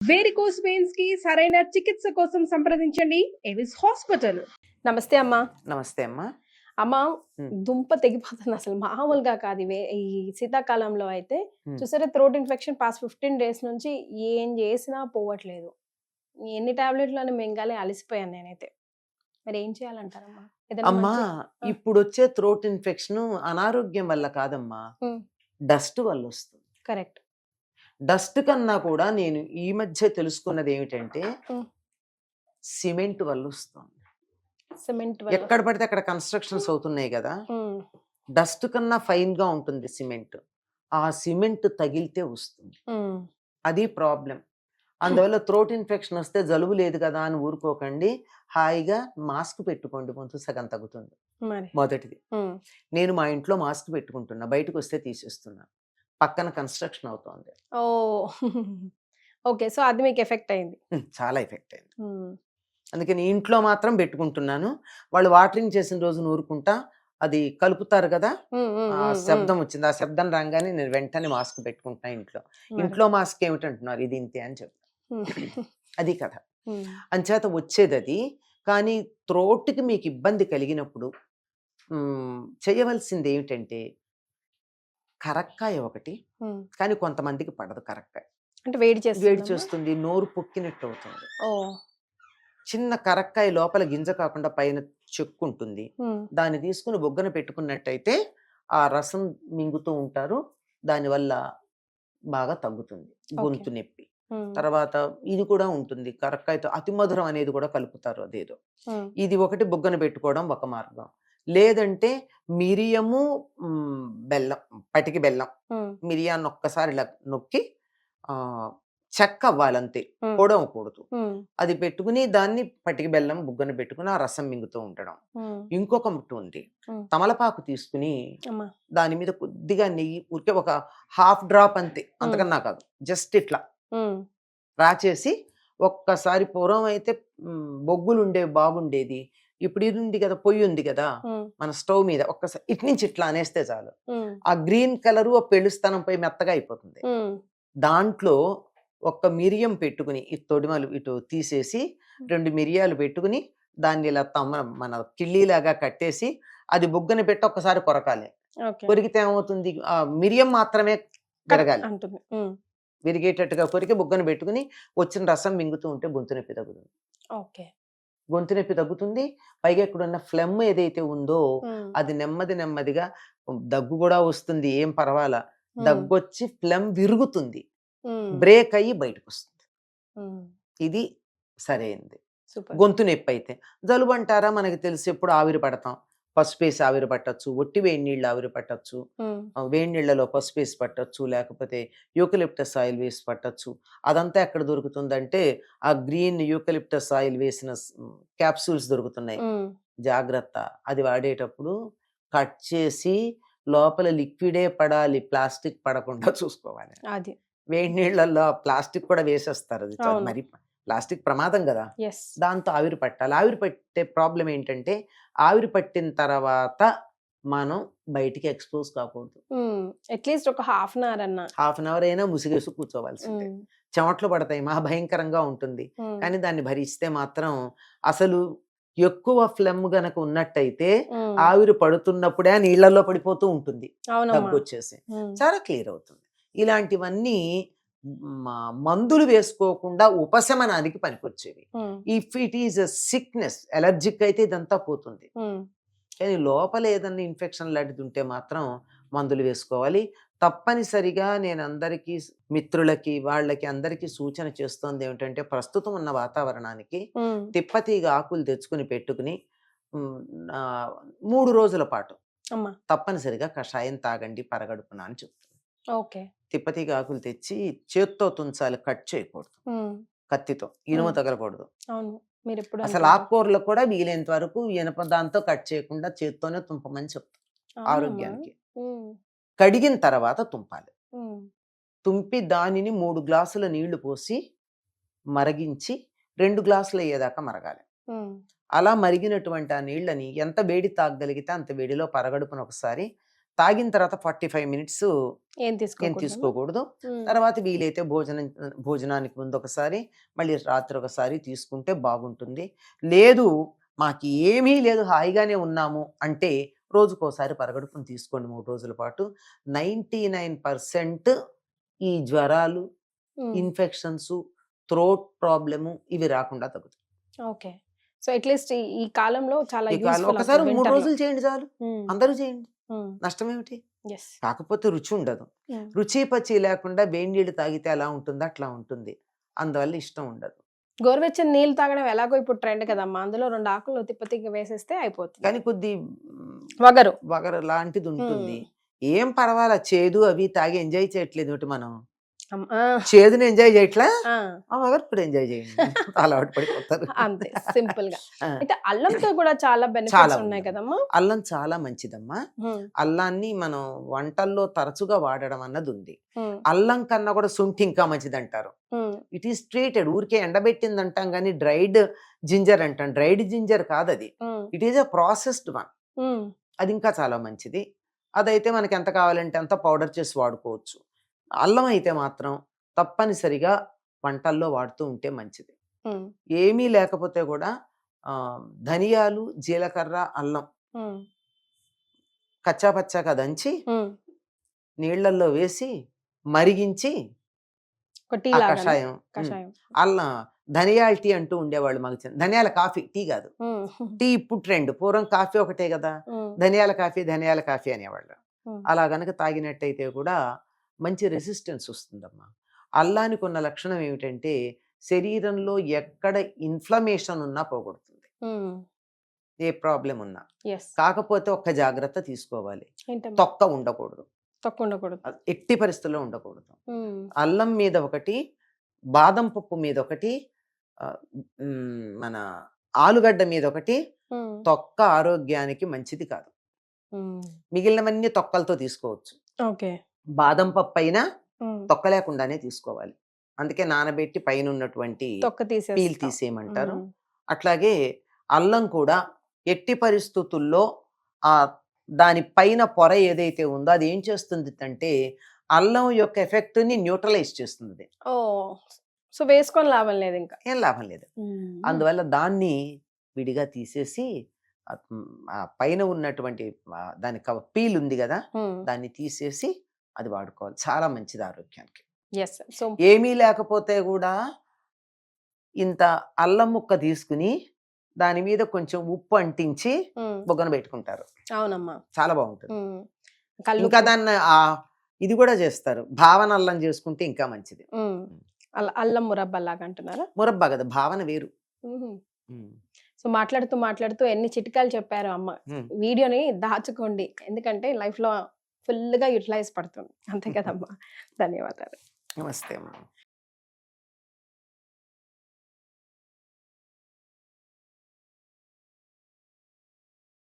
Varicose veins కి సరైన చికిత్స కోసం సంప్రదించండి ఎవిస్ హాస్పిటల్. నమస్తే అమ్మా. నమస్తే అమ్మా. అమ్మా, ఉమ్, దుంప తెగిపోతుంది అసలు మామూలుగా కాదు. ఈ శీతాకాలంలో అయితే ఉమ్. చూసారా, థ్రోట్ ఇన్ఫెక్షన్ పాస్ట్ 15 డేస్ నుంచి ఏం చేసినా పోవట్లేదు. ఎన్ని టాబ్లెట్లు అని మింగాలి, అలసిపోయాను నేనైతే. మరి ఏం చేయాలంటారమ్మా? ఏదైనా అమ్మా, మంచి- ఇప్పుడు వచ్చే థ్రోట్ ఇన్ఫెక్షన్ అనారోగ్యం వల్ల కాదమ్మా, ఉమ్, డస్ట్ వల్ల వస్తుంది. కరెక్ట్. డస్ట్ కన్నా కూడా నేను ఈ మధ్య తెలుసుకున్నది ఏమిటంటే ఉమ్, సిమెంట్ వల్ల వస్తుంది. సిమెంట్ వల్ల. ఎక్కడ పడితే అక్కడ కన్స్ట్రక్షన్స్ అవుతున్నాయి కదా, ఉమ్, డస్ట్ కన్నా ఫైన్ గా ఉంటుంది సిమెంట్. ఆ సిమెంట్ తగిలితే వస్తుంది, ఉమ్, అది ప్రాబ్లం. అందువల్ల థ్రోట్ ఇన్ఫెక్షన్ వస్తే జలుబు లేదు కదా అని ఊరుకోకండి, హాయిగా మాస్క్ పెట్టుకోండి, గొంతు సగం తగ్గుతుంది. మరి మొదటిది, ఉమ్, నేను మా ఇంట్లో మాస్క్ పెట్టుకుంటున్నా, బయటకు వస్తే తీసేస్తున్నా, పక్కన కన్స్ట్రక్షన్ అవుతోంది. ఓ ఓకే, సో అది మీకు ఎఫెక్ట్ అయింది. చాలా ఎఫెక్ట్ అయింది. ఉమ్, అందుకని ఇంట్లో మాత్రం పెట్టుకుంటున్నాను. వాళ్ళు వాటరింగ్ చేసిన రోజు ఊరుకుంటా, అది కలుపుతారు కదా, ఉమ్, ఉమ్, ఆ ఉమ్, శబ్దం వచ్చింది, ఆ శబ్దం రాగానే నేను వెంటనే మాస్క్ పెట్టుకుంటున్నా ఇంట్లో. మరి. ఇంట్లో మాస్క్ ఏమిటంటున్నారు, ఇది ఇంతే అని చెప్తా. ఉమ్, అది కథ. ఉమ్, అంచేత వచ్చేది అది. కానీ త్రోట్కి మీకు ఇబ్బంది కలిగినప్పుడు చేయవలసింది ఏమిటంటే కరక్కాయ ఒకటి, ఉమ్. కానీ కొంతమందికి పడదు కరక్కాయ. అంటే వేడి వేడి చేస్తుంది. చేస్తుంది, నోరు పొక్కినట్టు అవుతుంది. ఓ. చిన్న కరక్కాయ లోపల గింజ కాకుండా పైన చెక్కు ఉంటుంది, ఉమ్, దాన్ని తీసుకుని బొగ్గన పెట్టుకున్నట్టయితే ఆ రసం మింగుతూ ఉంటారు, దానివల్ల బాగా తగ్గుతుంది గొంతు నొప్పి. ఉమ్, తర్వాత ఇది కూడా ఉంటుంది, కరక్కాయతో అతి మధురం అనేది కూడా కలుపుతారు, అదేదో. ఉమ్, ఇది ఒకటి బొగ్గన పెట్టుకోవడం ఒక మార్గం. లేదంటే మిరియము, బెల్లం, పటికి బెల్లం, ఉమ్, మిరియాన్ని ఒక్కసారి ఇలా నొక్కి చెక్క అవ్వాలంతే, ఉమ్, పొడవకూడదు. ఉమ్, అది పెట్టుకుని దాన్ని పటికి బెల్లం బుగ్గన పెట్టుకుని ఆ రసం మింగుతూ ఉండడం. ఉమ్, ఇంకొక ముట్టు ఉంది, ఉమ్. తమలపాకు తీసుకుని అమ్మా. దాని మీద కొద్దిగా నెయ్యి, ఊరికే ఒక హాఫ్ డ్రాప్ అంతే, అంతకన్నా కాదు, జస్ట్ ఇట్లా ఉమ్, రాచేసి ఒక్కసారి, పూర్వం అయితే బొగ్గులు ఉండేవి బాగుండేది, ఇప్పుడు ఇది ఉంది కదా, పొయ్యి ఉంది కదా ఉమ్, మన స్టవ్ మీద, ఒక్కసారి ఇటు నుంచి ఇట్లా అనేస్తే చాలు, ఉమ్, ఆ గ్రీన్ కలరు ఆ పెళ్ళుస్తనంపై మెత్తగా అయిపోతుంది. ఉమ్, దాంట్లో ఒక్క మిరియం పెట్టుకుని, ఈ తొడిమలు ఇటు తీసేసి 2 మిరియాలు పెట్టుకుని దాన్ని ఇలా మన కిళ్ళీలాగా కట్టేసి అది బుగ్గన పెట్టి ఒక్కసారి కొరకాలి. ఓకే. కొరికితే ఏమవుతుంది, ఆ మిరియం మాత్రమే విరగాలి, అంటుంది. ఉమ్, విరిగేటట్టుగా కొరికి బుగ్గన పెట్టుకుని వచ్చిన రసం మింగుతూ ఉంటే గొంతు నొప్పి తగ్గుతుంది. ఓకే. గొంతు నొప్పి తగ్గుతుంది. పైగా ఇక్కడున్న ఫ్లెమ్ ఏదైతే ఉందో ఉమ్, అది నెమ్మదిగా, దగ్గు కూడా వస్తుంది, ఏం పర్వాలా, ఉమ్, దగ్గొచ్చి ఫ్లెమ్ విరుగుతుంది, ఉమ్, బ్రేక్ అయ్యి బయటకు వస్తుంది. ఉమ్, ఇది సరైనది. సూపర్. గొంతు నొప్పి అయితే. జలుబు అంటారా, మనకి తెలిసి ఎప్పుడు ఆవిరి పడతాం, పసుపేసి ఆవిరి పట్టచ్చు, ఒట్టి వేడి నీళ్ళు ఆవిరి పట్టచ్చు, ఉమ్, వేడి నీళ్ళలో పసుపేసి పట్టచ్చు, లేకపోతే యూకలిప్టస్ ఆయిల్ వేసి పట్టచ్చు. అదంతా ఎక్కడ దొరుకుతుందంటే ఆ గ్రీన్ యూకలిప్టస్ ఆయిల్ వేసిన క్యాప్సూల్స్ దొరుకుతున్నాయి. ఉమ్, జాగ్రత్త, అది వాడేటప్పుడు కట్ చేసి లోపల లిక్విడే పడాలి, ప్లాస్టిక్ పడకుండా చూసుకోవాలి. అది. వేడి నీళ్ళల్లో ప్లాస్టిక్ కూడా వేసేస్తారు, అది అవును. మరి ప్లాస్టిక్ ప్రమాదం కదా. ఎస్. దాంతో ఆవిరి పట్టాలి. ఆవిరి పట్టే ప్రాబ్లం ఏంటంటే ఆవిరి పట్టిన తర్వాత మనం బయటికి ఎక్స్పోజ్ కాకూడదు. అట్లీస్ట్ ఒక హాఫ్ అన్ అవర్ అన్న. హాఫ్ అన్ అవర్ అయినా ముసిగేసి కూర్చోవలసిందే. చెమట్లు పడతాయి, మహాభయంకరంగా ఉంటుంది. కానీ దాన్ని భరిస్తే మాత్రం, అసలు ఎక్కువ ఫ్లెమ్ గనక ఉన్నట్టయితే ఆవిరి పడుతున్నప్పుడే నీళ్లలో పడిపోతూ ఉంటుంది, దగ్గొచ్చేసి చాలా క్లియర్ అవుతుంది. ఇలాంటివన్నీ మందులు వేసుకోకుండా ఉపశమనానికి పనికొచ్చేవి. If it is a sickness, allergic అయితే ఇదంతా పోతుంది. కానీ లోపల ఏదన్నా ఇన్ఫెక్షన్ లాంటిది ఉంటే మాత్రం మందులు వేసుకోవాలి. తప్పనిసరిగా నేను అందరికీ, మిత్రులకి, వాళ్ళకి అందరికీ సూచన చేస్తోంది ఏమిటంటే, ప్రస్తుతం ఉన్న వాతావరణానికి తిప్పతీగ ఆకులు తెచ్చుకుని పెట్టుకుని 3 రోజుల పాటు తప్పనిసరిగా కషాయం తాగండి పరగడుపున అని చెప్తుంది. ఓకే. తిప్పతీగ ఆకులు తెచ్చి చేత్తో తుంచాలి, కట్ చేయకూడదు, కత్తితో, ఇనుము తగలకూడదు. అసలు ఆకుకూరలు కూడా వీలైనంత వరకు ఇనప దాంతో కట్ చేయకుండా చేత్తోనే తుంపమని చెప్తాం ఆరోగ్యానికి. కడిగిన తర్వాత తుంపాలి. తుంపి దానిని 3 గ్లాసుల నీళ్లు పోసి మరిగించి 2 గ్లాసులు అయ్యేదాకా మరగాలి. అలా మరిగినటువంటి ఆ నీళ్ళని ఎంత వేడి తాగగలిగితే అంత వేడిలో పరగడుపున ఒకసారి తాగిన తర్వాత 45 మినిట్స్ ఏం ఏం తీసుకోకూడదు తీసుకోకూడదు. తర్వాత వీలైతే భోజనానికి ముందు ఒకసారి, మళ్ళీ రాత్రి ఒకసారి తీసుకుంటే బాగుంటుంది. లేదు మాకు ఏమీ లేదు హాయిగానే ఉన్నాము అంటే రోజుకోసారి పరగడుపున తీసుకోండి 3 రోజుల పాటు. 99% ఈ జ్వరాలు, ఇన్ఫెక్షన్స్, థ్రోట్ ప్రాబ్లము ఇవి రాకుండా తగ్గుతాయి. ఓకే. సో అట్లీస్ట్ ఈ కాలంలో చాలా ఈ కాలం ఒకసారి 3 రోజులు చేయండి చాలు, అందరూ చేయండి, నష్టం ఏమిటి? కాకపోతే రుచి ఉండదు. రుచి పచ్చి లేకుండా వేడి నీళ్ళు తాగితే ఎలా ఉంటుందో అట్లా ఉంటుంది, అందువల్ల ఇష్టం ఉండదు. గోరువెచ్చని నీళ్ళు తాగడం ఎలాగో ఇప్పుడు ట్రెండ్ కదమ్మా, అందులో 2 ఆకులు తిప్పతికి వేసేస్తే అయిపోతుంది. కానీ కొద్ది వగరు వగరు లాంటిది ఉంటుంది. ఏం పర్వాలా, చేదు అవి తాగి ఎంజాయ్ చేయట్లేదు ఏమిటి మనం? చేదుని ఎంజాయ్ చేయట్లా, వగరు ఇప్పుడు ఎంజాయ్ చేయండి, అలవాటు పడిపోతారు. అంతే సింపుల్ గా. అయితే అల్లంతో కూడా చాలా చాలా బెనిఫిట్స్ ఉన్నాయి ఉందమ్మా. కదమ్మా. అల్లం చాలా మంచిదమ్మా. అల్లాన్ని మనం వంటల్లో తరచుగా వాడడం అన్నది ఉంది. అల్లం కన్నా కూడా శుంఠి ఇంకా మంచిది అంటారు. ఇట్ ఈస్ ట్రీటెడ్, ఊరికే ఎండబెట్టింది అంటాం కానీ డ్రైడ్ జింజర్ అంటాం. డ్రైడ్ జింజర్ కాదు అది, it is a processed one. అది ఇంకా చాలా మంచిది. అదైతే మనకి ఎంత కావాలంటే అంత పౌడర్ చేసి వాడుకోవచ్చు. అల్లం అయితే మాత్రం తప్పనిసరిగా వంటల్లో వాడుతూ ఉంటే మంచిది. ఏమీ లేకపోతే కూడా ధనియాలు, జీలకర్ర, అల్లం కచ్చా పచ్చాగా దంచి నీళ్ళల్లో వేసి మరిగించి ఆ కషాయం, అల్లం ధనియాల టీ అంటూ ఉండేవాళ్ళు మాకు. ధనియాల కాఫీ, టీ కాదు, టీ ఇప్పుడు ట్రెండ్. పూర్వం కాఫీ ఒకటే కదా, ధనియాల కాఫీ అనేవాళ్ళు. అలా గనక తాగినట్టయితే కూడా మంచి రెసిస్టెన్స్ వస్తుందమ్మా. అల్లానికి ఉన్న లక్షణం ఏమిటంటే శరీరంలో ఎక్కడ ఇన్ఫ్లమేషన్ ఉన్నా పోగొడుతుంది, ఏ ప్రాబ్లం ఉన్నా. కాకపోతే ఒక్క జాగ్రత్త తీసుకోవాలి, తొక్క ఉండకూడదు. అది ఎట్టి పరిస్థితుల్లో ఉండకూడదు. అల్లం మీద ఒకటి, బాదం పప్పు మీద ఒకటి, మన ఆలుగడ్డ మీద ఒకటి. తొక్క ఆరోగ్యానికి మంచిది కాదు. మిగిలినవన్నీ తొక్కలతో తీసుకోవచ్చు. బాదం పప్పు అయినా తొక్క లేకుండానే తీసుకోవాలి. అందుకే నానబెట్టి పైన ఉన్నటువంటి పీల్ తీసేయమంటారు. అట్లాగే అల్లం కూడా ఎట్టి పరిస్థితుల్లో దాని పైన పొర ఏదైతే ఉందో అది ఏం చేస్తుంది అంటే అల్లం యొక్క ఎఫెక్ట్ ని న్యూట్రలైజ్ చేస్తుంది. సో వేసుకొని లాభం లేదు, ఇంకా ఏం లాభం లేదు. అందువల్ల దాన్ని విడిగా తీసేసి పైన ఉన్నటువంటి దాని పీల్ ఉంది కదా, దాన్ని తీసేసి అది వాడుకోవాలి. చాలా మంచిది ఆరోగ్యానికి. ఏమీ లేకపోతే కూడా ఇంత అల్లం ముక్క తీసుకుని దాని మీద కొంచెం ఉప్పు అంటించి బొగ్గన పెట్టుకుంటారు. అవునమ్మా, చాలా బాగుంటుంది. ఇంకా దాన్ని ఇది కూడా చేస్తారు, భావన అల్లం చేసుకుంటే ఇంకా మంచిది. అల్లం మురబ్బా లాగా అంటున్నారా? మురబ్బా కదా, భావన వేరు. సో మాట్లాడుతూ ఎన్ని చిట్కాలు చెప్పారు అమ్మ. వీడియోని దాచుకోండి, ఎందుకంటే లైఫ్ లో ఫుల్ గా యూటిలైజ్ పడుతుంది. అంతే కదమ్మా. ధన్యవాదాలు. నమస్తే అమ్మా.